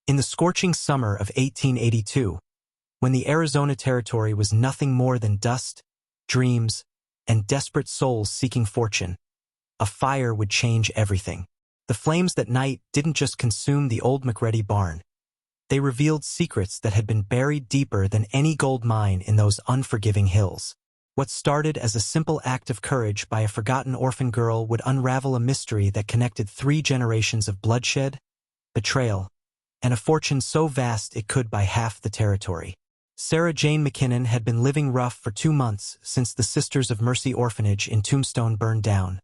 In the scorching summer of 1882, when the Arizona Territory was nothing more than dust, dreams, and desperate souls seeking fortune, a fire would change everything. The flames that night didn't just consume the old McReady barn. They revealed secrets that had been buried deeper than any gold mine in those unforgiving hills. What started as a simple act of courage by a forgotten orphan girl would unravel a mystery that connected 3 generations of bloodshed, betrayal, and a fortune so vast it could buy half the territory. Sarah Jane McKinnon had been living rough for 2 months since the Sisters of Mercy orphanage in Tombstone burned down,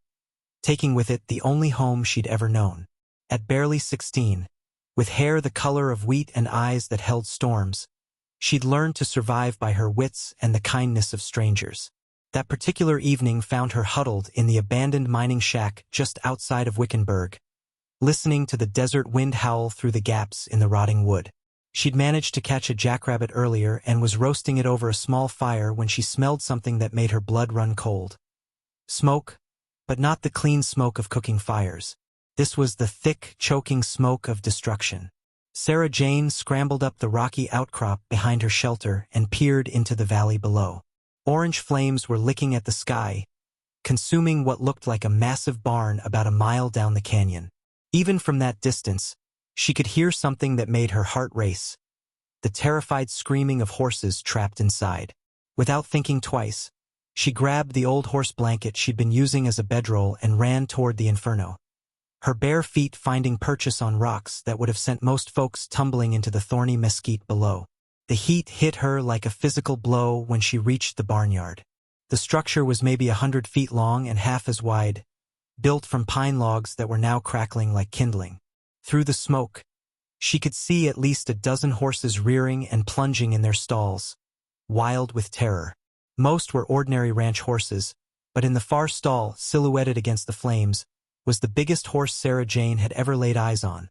taking with it the only home she'd ever known. At barely 16, with hair the color of wheat and eyes that held storms, she'd learned to survive by her wits and the kindness of strangers. That particular evening found her huddled in the abandoned mining shack just outside of Wickenburg, listening to the desert wind howl through the gaps in the rotting wood. She'd managed to catch a jackrabbit earlier and was roasting it over a small fire when she smelled something that made her blood run cold. Smoke, but not the clean smoke of cooking fires. This was the thick, choking smoke of destruction. Sarah Jane scrambled up the rocky outcrop behind her shelter and peered into the valley below. Orange flames were licking at the sky, consuming what looked like a massive barn about a mile down the canyon. Even from that distance, she could hear something that made her heart race: the terrified screaming of horses trapped inside. Without thinking twice, she grabbed the old horse blanket she'd been using as a bedroll and ran toward the inferno, her bare feet finding purchase on rocks that would have sent most folks tumbling into the thorny mesquite below. The heat hit her like a physical blow when she reached the barnyard. The structure was maybe 100 feet long and half as wide, built from pine logs that were now crackling like kindling. Through the smoke, she could see at least a dozen horses rearing and plunging in their stalls, wild with terror. Most were ordinary ranch horses, but in the far stall, silhouetted against the flames, was the biggest horse Sarah Jane had ever laid eyes on.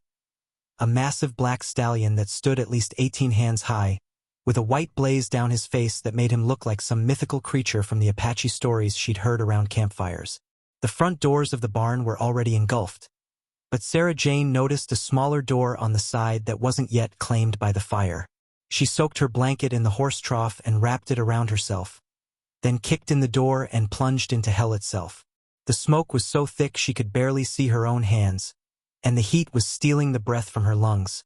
A massive black stallion that stood at least 18 hands high, with a white blaze down his face that made him look like some mythical creature from the Apache stories she'd heard around campfires. The front doors of the barn were already engulfed, but Sarah Jane noticed a smaller door on the side that wasn't yet claimed by the fire. She soaked her blanket in the horse trough and wrapped it around herself, then kicked in the door and plunged into hell itself. The smoke was so thick she could barely see her own hands, and the heat was stealing the breath from her lungs.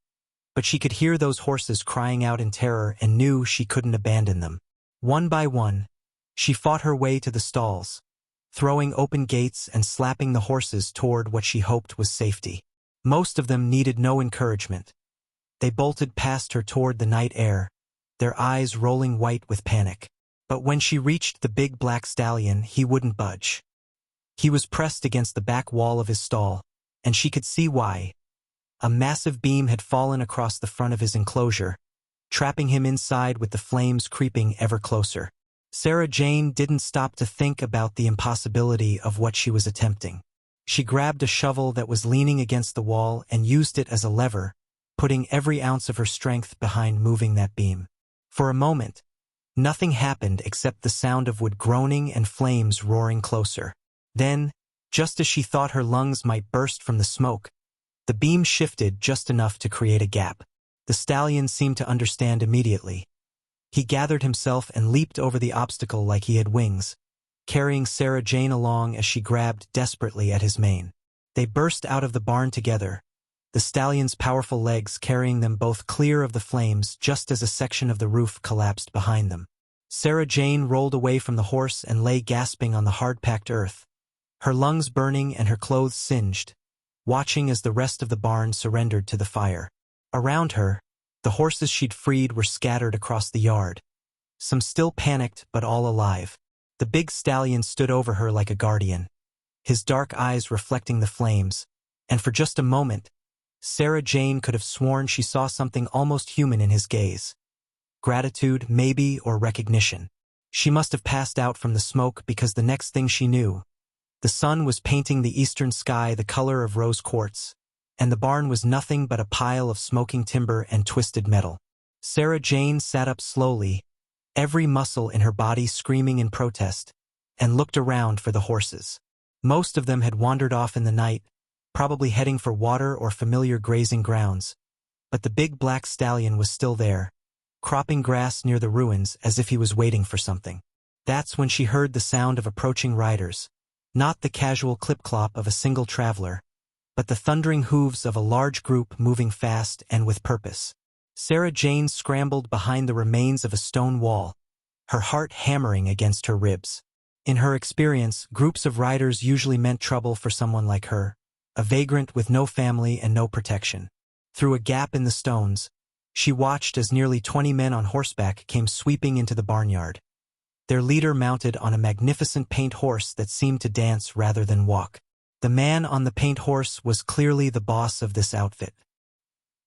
But she could hear those horses crying out in terror and knew she couldn't abandon them. One by one, she fought her way to the stalls, throwing open gates and slapping the horses toward what she hoped was safety. Most of them needed no encouragement. They bolted past her toward the night air, their eyes rolling white with panic. But when she reached the big black stallion, he wouldn't budge. He was pressed against the back wall of his stall, and she could see why. A massive beam had fallen across the front of his enclosure, trapping him inside with the flames creeping ever closer. Sarah Jane didn't stop to think about the impossibility of what she was attempting. She grabbed a shovel that was leaning against the wall and used it as a lever, putting every ounce of her strength behind moving that beam. For a moment, nothing happened except the sound of wood groaning and flames roaring closer. Then, just as she thought her lungs might burst from the smoke, the beam shifted just enough to create a gap. The stallion seemed to understand immediately. He gathered himself and leaped over the obstacle like he had wings, carrying Sarah Jane along as she grabbed desperately at his mane. They burst out of the barn together, the stallion's powerful legs carrying them both clear of the flames just as a section of the roof collapsed behind them. Sarah Jane rolled away from the horse and lay gasping on the hard-packed earth, her lungs burning and her clothes singed, watching as the rest of the barn surrendered to the fire. Around her, the horses she'd freed were scattered across the yard, some still panicked but all alive. The big stallion stood over her like a guardian, his dark eyes reflecting the flames, and for just a moment, Sarah Jane could have sworn she saw something almost human in his gaze. Gratitude, maybe, or recognition. She must have passed out from the smoke because the next thing she knew, the sun was painting the eastern sky the color of rose quartz, and the barn was nothing but a pile of smoking timber and twisted metal. Sarah Jane sat up slowly, every muscle in her body screaming in protest, and looked around for the horses. Most of them had wandered off in the night, probably heading for water or familiar grazing grounds, but the big black stallion was still there, cropping grass near the ruins as if he was waiting for something. That's when she heard the sound of approaching riders, not the casual clip-clop of a single traveler, but the thundering hooves of a large group moving fast and with purpose. Sarah Jane scrambled behind the remains of a stone wall, her heart hammering against her ribs. In her experience, groups of riders usually meant trouble for someone like her, a vagrant with no family and no protection. Through a gap in the stones, she watched as nearly 20 men on horseback came sweeping into the barnyard, their leader mounted on a magnificent paint horse that seemed to dance rather than walk. The man on the paint horse was clearly the boss of this outfit.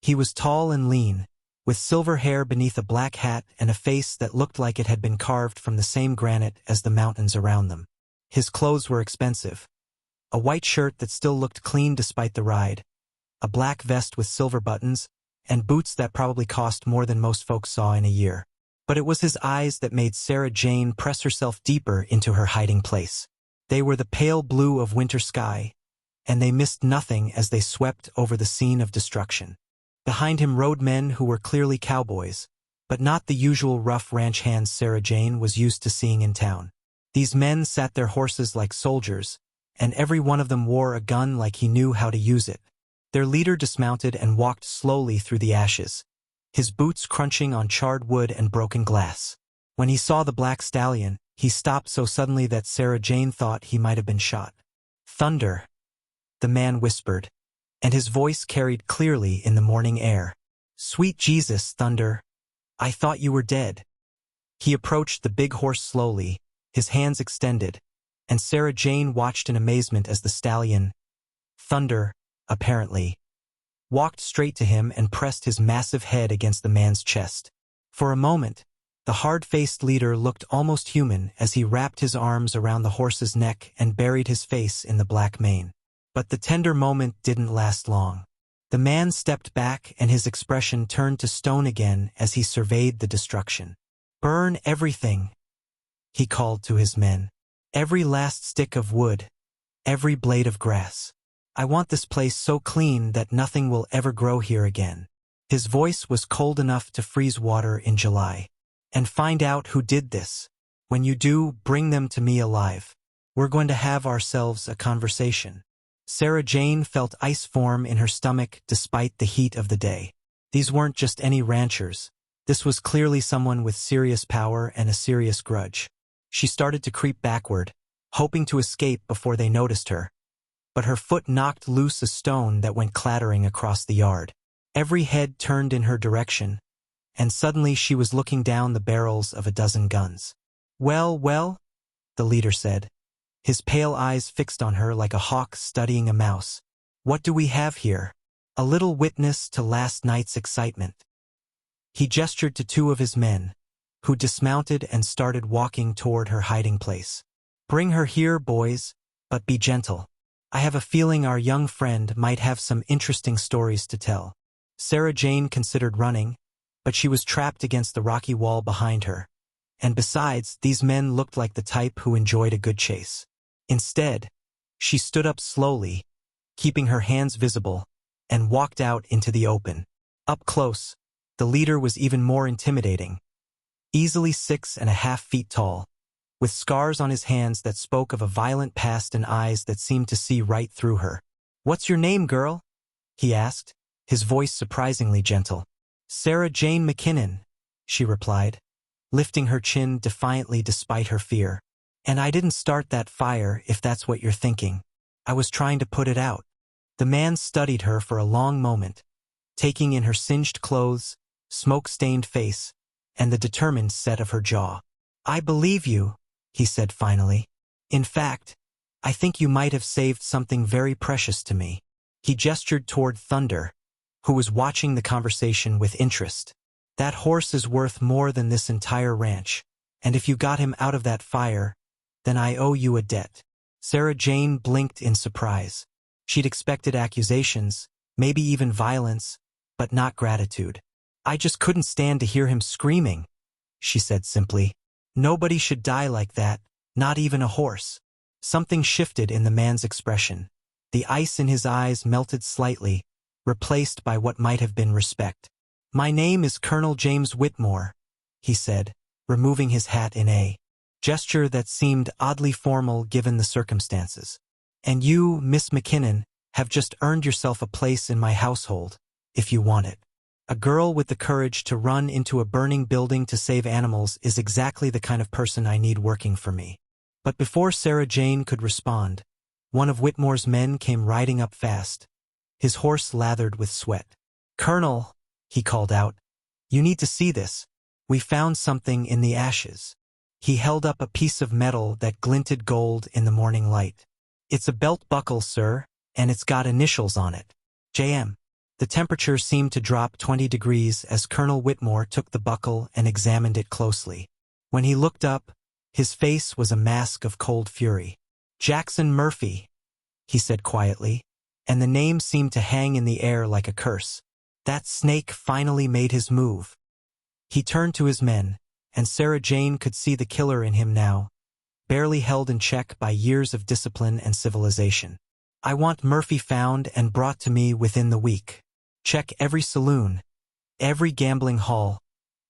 He was tall and lean, with silver hair beneath a black hat and a face that looked like it had been carved from the same granite as the mountains around them. His clothes were expensive. A white shirt that still looked clean despite the ride, a black vest with silver buttons, and boots that probably cost more than most folks saw in a year. But it was his eyes that made Sarah Jane press herself deeper into her hiding place. They were the pale blue of winter sky, and they missed nothing as they swept over the scene of destruction. Behind him rode men who were clearly cowboys, but not the usual rough ranch hands Sarah Jane was used to seeing in town. These men sat their horses like soldiers, and every one of them wore a gun like he knew how to use it. Their leader dismounted and walked slowly through the ashes, his boots crunching on charred wood and broken glass. When he saw the black stallion, he stopped so suddenly that Sarah Jane thought he might have been shot. "Thunder," the man whispered, and his voice carried clearly in the morning air. "Sweet Jesus, Thunder, I thought you were dead." He approached the big horse slowly, his hands extended, and Sarah Jane watched in amazement as the stallion, Thunder, apparently, walked straight to him and pressed his massive head against the man's chest. For a moment, the hard-faced leader looked almost human as he wrapped his arms around the horse's neck and buried his face in the black mane. But the tender moment didn't last long. The man stepped back and his expression turned to stone again as he surveyed the destruction. "Burn everything," he called to his men. "Every last stick of wood, every blade of grass. I want this place so clean that nothing will ever grow here again." His voice was cold enough to freeze water in July. "And find out who did this. When you do, bring them to me alive. We're going to have ourselves a conversation." Sarah Jane felt ice form in her stomach despite the heat of the day. These weren't just any ranchers. This was clearly someone with serious power and a serious grudge. She started to creep backward, hoping to escape before they noticed her. But her foot knocked loose a stone that went clattering across the yard. Every head turned in her direction, and suddenly she was looking down the barrels of a dozen guns. "Well, well," the leader said, his pale eyes fixed on her like a hawk studying a mouse. "What do we have here? A little witness to last night's excitement." He gestured to two of his men, who dismounted and started walking toward her hiding place. "Bring her here, boys, but be gentle. I have a feeling our young friend might have some interesting stories to tell." Sarah Jane considered running, but she was trapped against the rocky wall behind her. And besides, these men looked like the type who enjoyed a good chase. Instead, she stood up slowly, keeping her hands visible, and walked out into the open. Up close, the leader was even more intimidating. Easily 6.5 feet tall, with scars on his hands that spoke of a violent past and eyes that seemed to see right through her. "What's your name, girl?" he asked, his voice surprisingly gentle. "Sarah Jane McKinnon," she replied, lifting her chin defiantly despite her fear. "And I didn't start that fire, if that's what you're thinking. I was trying to put it out." The man studied her for a long moment, taking in her singed clothes, smoke-stained face, and the determined set of her jaw. "I believe you," he said finally. "In fact, I think you might have saved something very precious to me." He gestured toward Thunder, who was watching the conversation with interest. "That horse is worth more than this entire ranch, and if you got him out of that fire, then I owe you a debt." Sarah Jane blinked in surprise. She'd expected accusations, maybe even violence, but not gratitude. "I just couldn't stand to hear him screaming," she said simply. "Nobody should die like that, not even a horse." Something shifted in the man's expression. The ice in his eyes melted slightly, replaced by what might have been respect. "My name is Colonel James Whitmore," he said, removing his hat in a gesture that seemed oddly formal given the circumstances. "And you, Miss McKinnon, have just earned yourself a place in my household, if you want it. A girl with the courage to run into a burning building to save animals is exactly the kind of person I need working for me." But before Sarah Jane could respond, one of Whitmore's men came riding up fast, his horse lathered with sweat. "Colonel," he called out, "you need to see this. We found something in the ashes." He held up a piece of metal that glinted gold in the morning light. "It's a belt buckle, sir, and it's got initials on it. J.M." The temperature seemed to drop 20 degrees as Colonel Whitmore took the buckle and examined it closely. When he looked up, his face was a mask of cold fury. "Jackson Murphy," he said quietly, and the name seemed to hang in the air like a curse. That snake finally made his move. He turned to his men, and Sarah Jane could see the killer in him now, barely held in check by years of discipline and civilization. "I want Murphy found and brought to me within the week. Check every saloon, every gambling hall,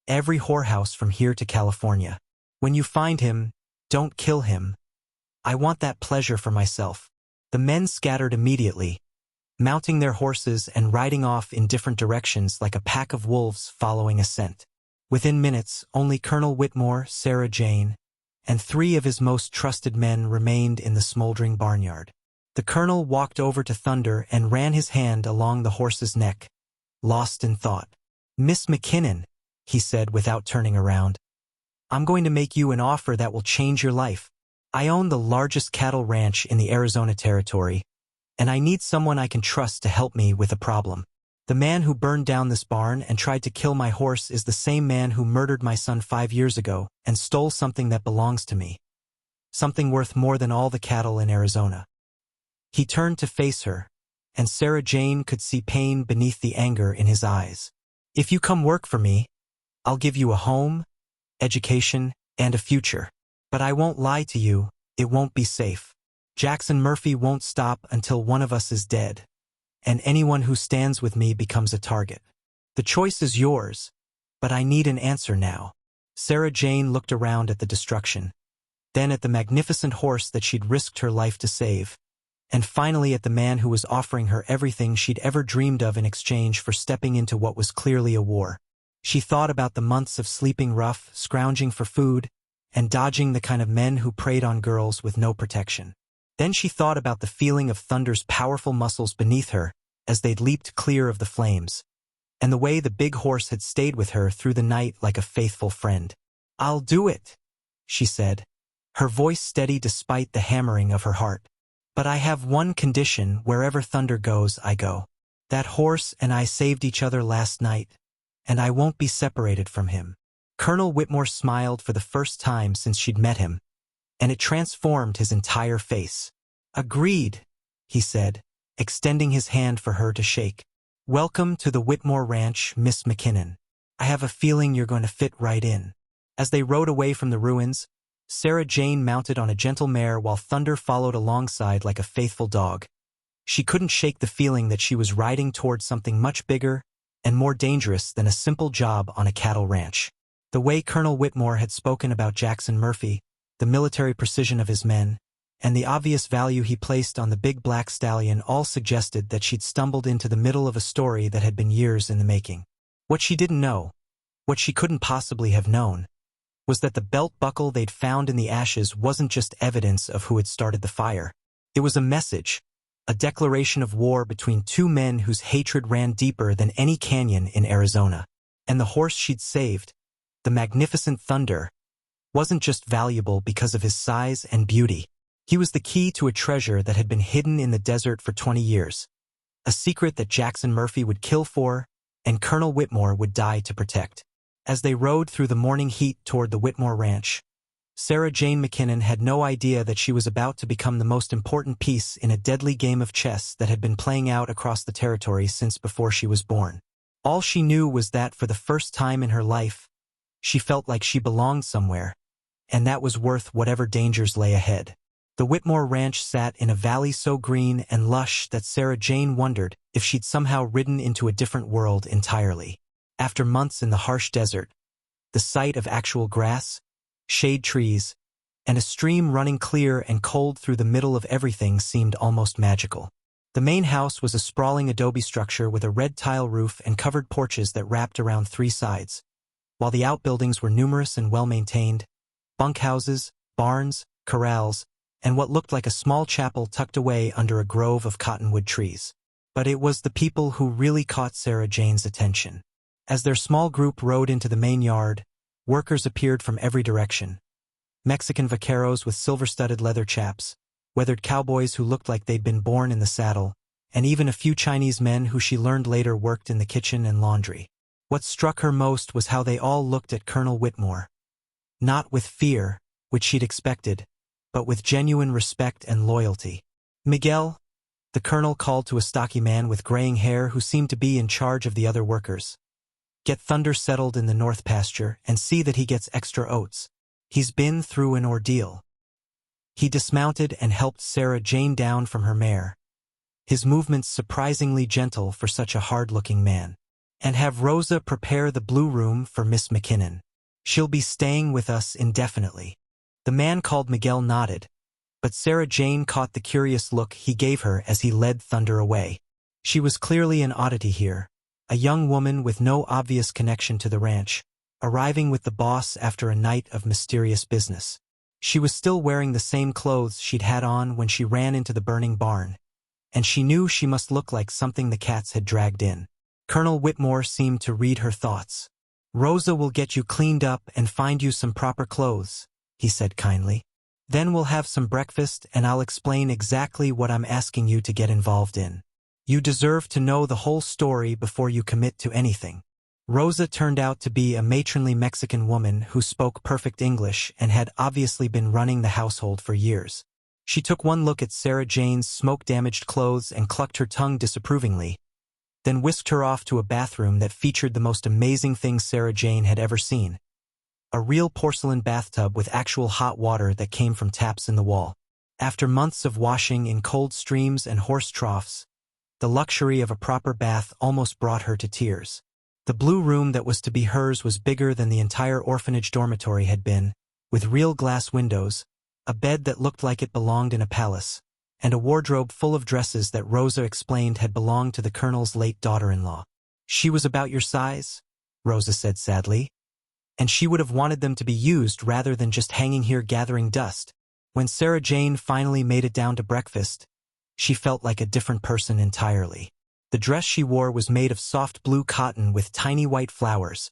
every whorehouse from here to California. When you find him, don't kill him. I want that pleasure for myself." The men scattered immediately, mounting their horses and riding off in different directions like a pack of wolves following a scent. Within minutes, only Colonel Whitmore, Sarah Jane, and 3 of his most trusted men remained in the smoldering barnyard. The colonel walked over to Thunder and ran his hand along the horse's neck, lost in thought. "Miss McKinnon," he said without turning around, "I'm going to make you an offer that will change your life. I own the largest cattle ranch in the Arizona territory, and I need someone I can trust to help me with a problem. The man who burned down this barn and tried to kill my horse is the same man who murdered my son 5 years ago and stole something that belongs to me. Something worth more than all the cattle in Arizona." He turned to face her, and Sarah Jane could see pain beneath the anger in his eyes. "If you come work for me, I'll give you a home, education, and a future. But I won't lie to you, it won't be safe. Jackson Murphy won't stop until one of us is dead, and anyone who stands with me becomes a target. The choice is yours, but I need an answer now." Sarah Jane looked around at the destruction, then at the magnificent horse that she'd risked her life to save, and finally at the man who was offering her everything she'd ever dreamed of in exchange for stepping into what was clearly a war. She thought about the months of sleeping rough, scrounging for food, and dodging the kind of men who preyed on girls with no protection. Then she thought about the feeling of Thunder's powerful muscles beneath her as they'd leaped clear of the flames, and the way the big horse had stayed with her through the night like a faithful friend. "I'll do it," she said, her voice steady despite the hammering of her heart. "But I have one condition: wherever Thunder goes, I go. That horse and I saved each other last night, and I won't be separated from him." Colonel Whitmore smiled for the first time since she'd met him, and it transformed his entire face. "Agreed," he said, extending his hand for her to shake. "Welcome to the Whitmore Ranch, Miss McKinnon. I have a feeling you're going to fit right in." As they rode away from the ruins, Sarah Jane mounted on a gentle mare while Thunder followed alongside like a faithful dog. She couldn't shake the feeling that she was riding towards something much bigger and more dangerous than a simple job on a cattle ranch. The way Colonel Whitmore had spoken about Jackson Murphy, the military precision of his men, and the obvious value he placed on the big black stallion all suggested that she'd stumbled into the middle of a story that had been years in the making. What she didn't know, what she couldn't possibly have known, was that the belt buckle they'd found in the ashes wasn't just evidence of who had started the fire. It was a message, a declaration of war between 2 men whose hatred ran deeper than any canyon in Arizona. And the horse she'd saved, the magnificent Thunder, wasn't just valuable because of his size and beauty. He was the key to a treasure that had been hidden in the desert for 20 years, a secret that Jackson Murphy would kill for and Colonel Whitmore would die to protect. As they rode through the morning heat toward the Whitmore Ranch, Sarah Jane McKinnon had no idea that she was about to become the most important piece in a deadly game of chess that had been playing out across the territory since before she was born. All she knew was that for the first time in her life, she felt like she belonged somewhere, and that was worth whatever dangers lay ahead. The Whitmore Ranch sat in a valley so green and lush that Sarah Jane wondered if she'd somehow ridden into a different world entirely. After months in the harsh desert, the sight of actual grass, shade trees, and a stream running clear and cold through the middle of everything seemed almost magical. The main house was a sprawling adobe structure with a red tile roof and covered porches that wrapped around 3 sides, while the outbuildings were numerous and well-maintained: bunkhouses, barns, corrals, and what looked like a small chapel tucked away under a grove of cottonwood trees. But it was the people who really caught Sarah Jane's attention. As their small group rode into the main yard, workers appeared from every direction. Mexican vaqueros with silver-studded leather chaps, weathered cowboys who looked like they'd been born in the saddle, and even a few Chinese men who she learned later worked in the kitchen and laundry. What struck her most was how they all looked at Colonel Whitmore. Not with fear, which she'd expected, but with genuine respect and loyalty. "Miguel," the colonel called to a stocky man with graying hair who seemed to be in charge of the other workers. "Get Thunder settled in the north pasture and see that he gets extra oats. He's been through an ordeal." He dismounted and helped Sarah Jane down from her mare, his movements surprisingly gentle for such a hard-looking man. "And have Rosa prepare the blue room for Miss McKinnon. She'll be staying with us indefinitely." The man called Miguel nodded, but Sarah Jane caught the curious look he gave her as he led Thunder away. She was clearly an oddity here, a young woman with no obvious connection to the ranch, arriving with the boss after a night of mysterious business. She was still wearing the same clothes she'd had on when she ran into the burning barn, and she knew she must look like something the cats had dragged in. Colonel Whitmore seemed to read her thoughts. "Rosa will get you cleaned up and find you some proper clothes," he said kindly. "Then we'll have some breakfast and I'll explain exactly what I'm asking you to get involved in. You deserve to know the whole story before you commit to anything." Rosa turned out to be a matronly Mexican woman who spoke perfect English and had obviously been running the household for years. She took one look at Sarah Jane's smoke-damaged clothes and clucked her tongue disapprovingly, then whisked her off to a bathroom that featured the most amazing thing Sarah Jane had ever seen: a real porcelain bathtub with actual hot water that came from taps in the wall. After months of washing in cold streams and horse troughs, the luxury of a proper bath almost brought her to tears. The blue room that was to be hers was bigger than the entire orphanage dormitory had been, with real glass windows, a bed that looked like it belonged in a palace, and a wardrobe full of dresses that Rosa explained had belonged to the colonel's late daughter-in-law. "She was about your size," Rosa said sadly, "and she would have wanted them to be used rather than just hanging here gathering dust." When Sarah Jane finally made it down to breakfast, she felt like a different person entirely. The dress she wore was made of soft blue cotton with tiny white flowers,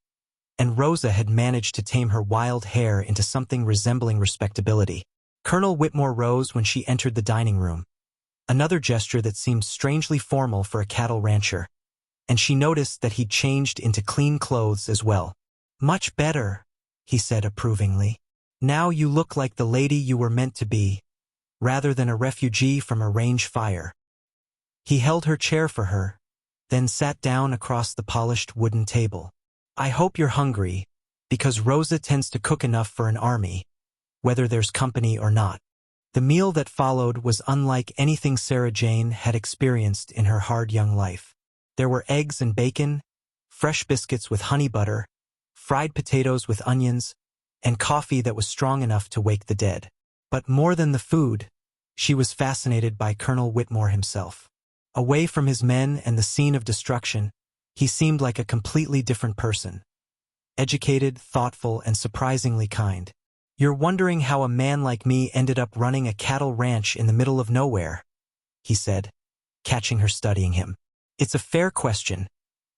and Rosa had managed to tame her wild hair into something resembling respectability. Colonel Whitmore rose when she entered the dining room, another gesture that seemed strangely formal for a cattle rancher, and she noticed that he'd changed into clean clothes as well. "Much better," he said approvingly. "Now you look like the lady you were meant to be, rather than a refugee from a range fire." He held her chair for her, then sat down across the polished wooden table. "I hope you're hungry, because Rosa tends to cook enough for an army, whether there's company or not." The meal that followed was unlike anything Sarah Jane had experienced in her hard young life. There were eggs and bacon, fresh biscuits with honey butter, fried potatoes with onions, and coffee that was strong enough to wake the dead. But more than the food, she was fascinated by Colonel Whitmore himself. Away from his men and the scene of destruction, he seemed like a completely different person. Educated, thoughtful, and surprisingly kind. "You're wondering how a man like me ended up running a cattle ranch in the middle of nowhere," he said, catching her studying him. "It's a fair question,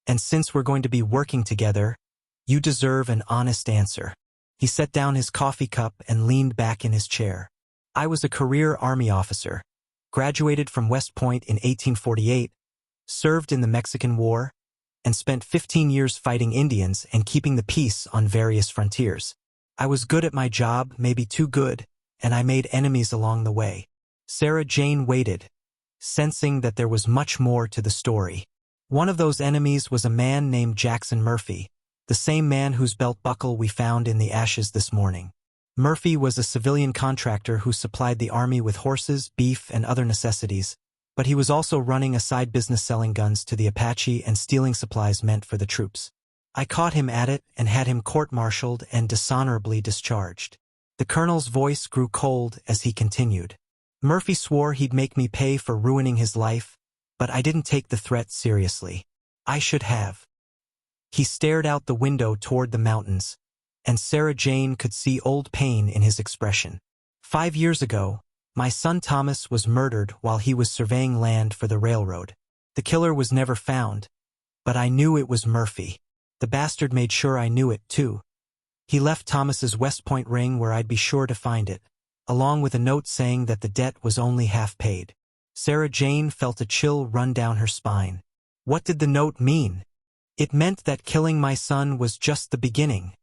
and since we're going to be working together, you deserve an honest answer." He set down his coffee cup and leaned back in his chair. "I was a career Army officer, graduated from West Point in 1848, served in the Mexican War, and spent 15 years fighting Indians and keeping the peace on various frontiers. I was good at my job, maybe too good, and I made enemies along the way." Sarah Jane waited, sensing that there was much more to the story. One of those enemies was a man named Jackson Murphy, the same man whose belt buckle we found in the ashes this morning. Murphy was a civilian contractor who supplied the army with horses, beef, and other necessities, but he was also running a side business selling guns to the Apache and stealing supplies meant for the troops. I caught him at it and had him court-martialed and dishonorably discharged. The colonel's voice grew cold as he continued. Murphy swore he'd make me pay for ruining his life, but I didn't take the threat seriously. I should have. He stared out the window toward the mountains, and Sarah Jane could see old pain in his expression. 5 years ago, my son Thomas was murdered while he was surveying land for the railroad. The killer was never found, but I knew it was Murphy. The bastard made sure I knew it, too. He left Thomas's West Point ring where I'd be sure to find it, along with a note saying that the debt was only half paid. Sarah Jane felt a chill run down her spine. What did the note mean? It meant that killing my son was just the beginning,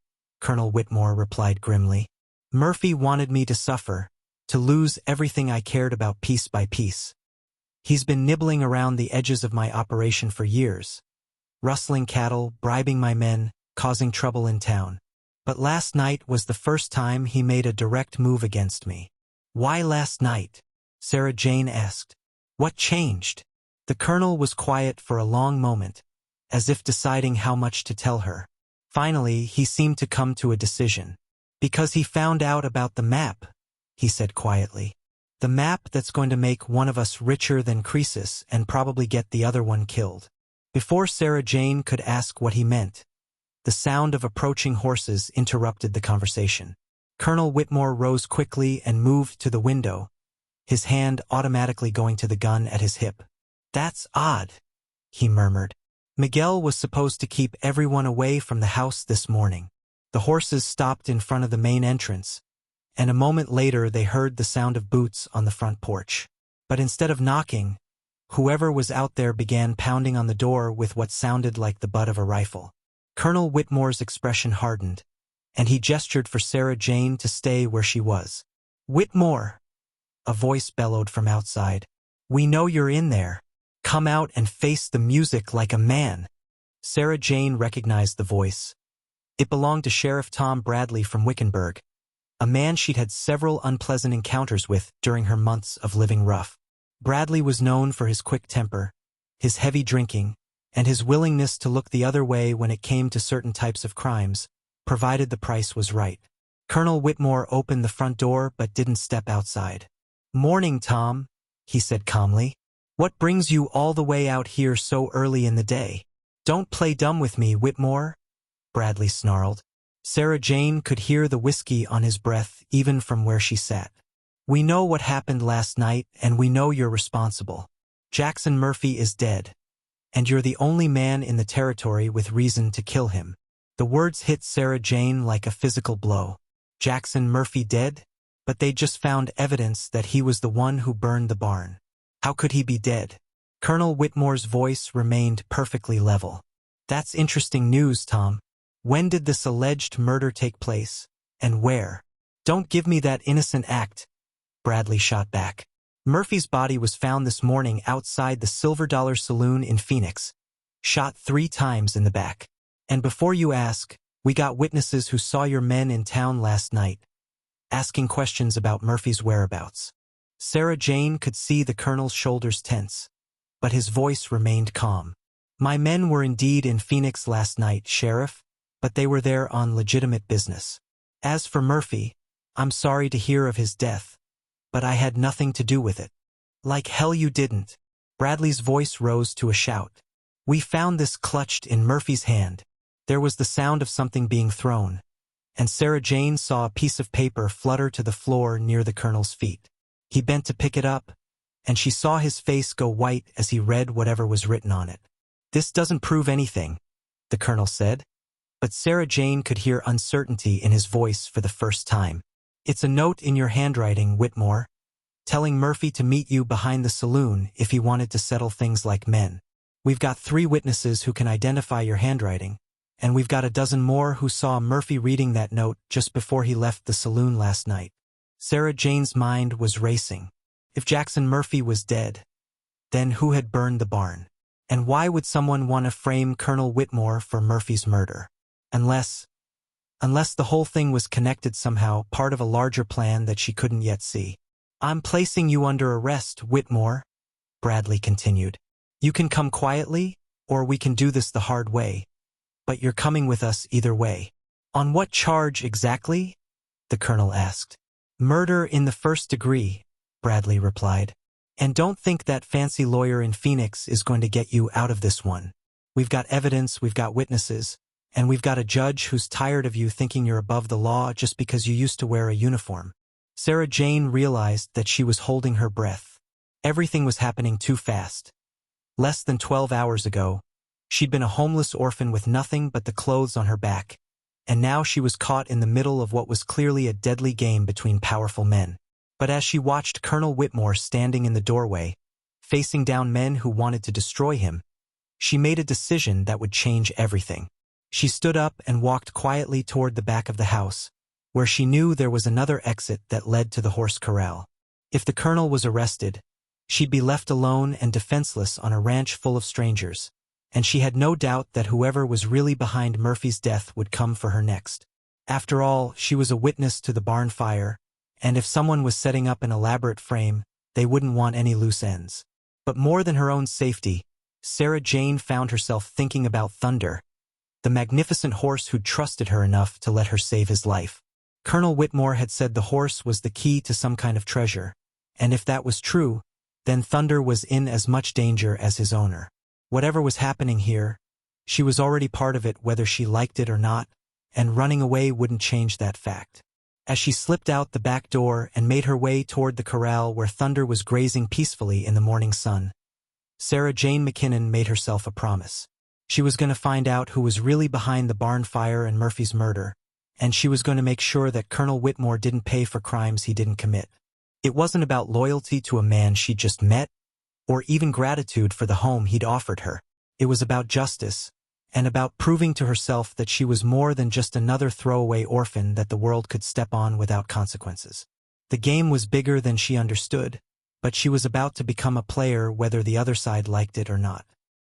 Colonel Whitmore replied grimly. Murphy wanted me to suffer, to lose everything I cared about piece by piece. He's been nibbling around the edges of my operation for years, rustling cattle, bribing my men, causing trouble in town. But last night was the first time he made a direct move against me. Why last night? Sarah Jane asked. What changed? The colonel was quiet for a long moment, as if deciding how much to tell her. Finally, he seemed to come to a decision. Because he found out about the map, he said quietly. The map that's going to make one of us richer than Croesus and probably get the other one killed. Before Sarah Jane could ask what he meant, the sound of approaching horses interrupted the conversation. Colonel Whitmore rose quickly and moved to the window, his hand automatically going to the gun at his hip. That's odd, he murmured. Miguel was supposed to keep everyone away from the house this morning. The horses stopped in front of the main entrance, and a moment later they heard the sound of boots on the front porch. But instead of knocking, whoever was out there began pounding on the door with what sounded like the butt of a rifle. Colonel Whitmore's expression hardened, and he gestured for Sarah Jane to stay where she was. Whitmore! A voice bellowed from outside. We know you're in there. Come out and face the music like a man. Sarah Jane recognized the voice. It belonged to Sheriff Tom Bradley from Wickenburg, a man she'd had several unpleasant encounters with during her months of living rough. Bradley was known for his quick temper, his heavy drinking, and his willingness to look the other way when it came to certain types of crimes, provided the price was right. Colonel Whitmore opened the front door but didn't step outside. Morning, Tom, he said calmly. What brings you all the way out here so early in the day? Don't play dumb with me, Whitmore, Bradley snarled. Sarah Jane could hear the whiskey on his breath even from where she sat. We know what happened last night, and we know you're responsible. Jackson Murphy is dead, and you're the only man in the territory with reason to kill him. The words hit Sarah Jane like a physical blow. Jackson Murphy dead? But they'd just found evidence that he was the one who burned the barn. How could he be dead? Colonel Whitmore's voice remained perfectly level. That's interesting news, Tom. When did this alleged murder take place, and where? Don't give me that innocent act, Bradley shot back. Murphy's body was found this morning outside the Silver Dollar Saloon in Phoenix, shot 3 times in the back. And before you ask, we got witnesses who saw your men in town last night, asking questions about Murphy's whereabouts. Sarah Jane could see the colonel's shoulders tense, but his voice remained calm. My men were indeed in Phoenix last night, Sheriff, but they were there on legitimate business. As for Murphy, I'm sorry to hear of his death, but I had nothing to do with it. Like hell you didn't. Bradley's voice rose to a shout. We found this clutched in Murphy's hand. There was the sound of something being thrown, and Sarah Jane saw a piece of paper flutter to the floor near the colonel's feet. He bent to pick it up, and she saw his face go white as he read whatever was written on it. This doesn't prove anything, the colonel said, but Sarah Jane could hear uncertainty in his voice for the first time. It's a note in your handwriting, Whitmore, telling Murphy to meet you behind the saloon if he wanted to settle things like men. We've got 3 witnesses who can identify your handwriting, and we've got a dozen more who saw Murphy reading that note just before he left the saloon last night. Sarah Jane's mind was racing. If Jackson Murphy was dead, then who had burned the barn? And why would someone want to frame Colonel Whitmore for Murphy's murder? Unless the whole thing was connected somehow, part of a larger plan that she couldn't yet see. I'm placing you under arrest, Whitmore, Bradley continued. You can come quietly, or we can do this the hard way. But you're coming with us either way. On what charge exactly? The colonel asked. Murder in the first degree, Bradley replied. And don't think that fancy lawyer in Phoenix is going to get you out of this one. We've got evidence, we've got witnesses, and we've got a judge who's tired of you thinking you're above the law just because you used to wear a uniform. Sarah Jane realized that she was holding her breath. Everything was happening too fast. Less than 12 hours ago, she'd been a homeless orphan with nothing but the clothes on her back, and now she was caught in the middle of what was clearly a deadly game between powerful men. But as she watched Colonel Whitmore standing in the doorway, facing down men who wanted to destroy him, she made a decision that would change everything. She stood up and walked quietly toward the back of the house, where she knew there was another exit that led to the horse corral. If the colonel was arrested, she'd be left alone and defenseless on a ranch full of strangers, and she had no doubt that whoever was really behind Murphy's death would come for her next. After all, she was a witness to the barn fire, and if someone was setting up an elaborate frame, they wouldn't want any loose ends. But more than her own safety, Sarah Jane found herself thinking about Thunder, the magnificent horse who'd trusted her enough to let her save his life. Colonel Whitmore had said the horse was the key to some kind of treasure, and if that was true, then Thunder was in as much danger as his owner. Whatever was happening here, she was already part of it whether she liked it or not, and running away wouldn't change that fact. As she slipped out the back door and made her way toward the corral where Thunder was grazing peacefully in the morning sun, Sarah Jane McKinnon made herself a promise. She was going to find out who was really behind the barn fire and Murphy's murder, and she was going to make sure that Colonel Whitmore didn't pay for crimes he didn't commit. It wasn't about loyalty to a man she'd just met, or even gratitude for the home he'd offered her. It was about justice, and about proving to herself that she was more than just another throwaway orphan that the world could step on without consequences. The game was bigger than she understood, but she was about to become a player whether the other side liked it or not.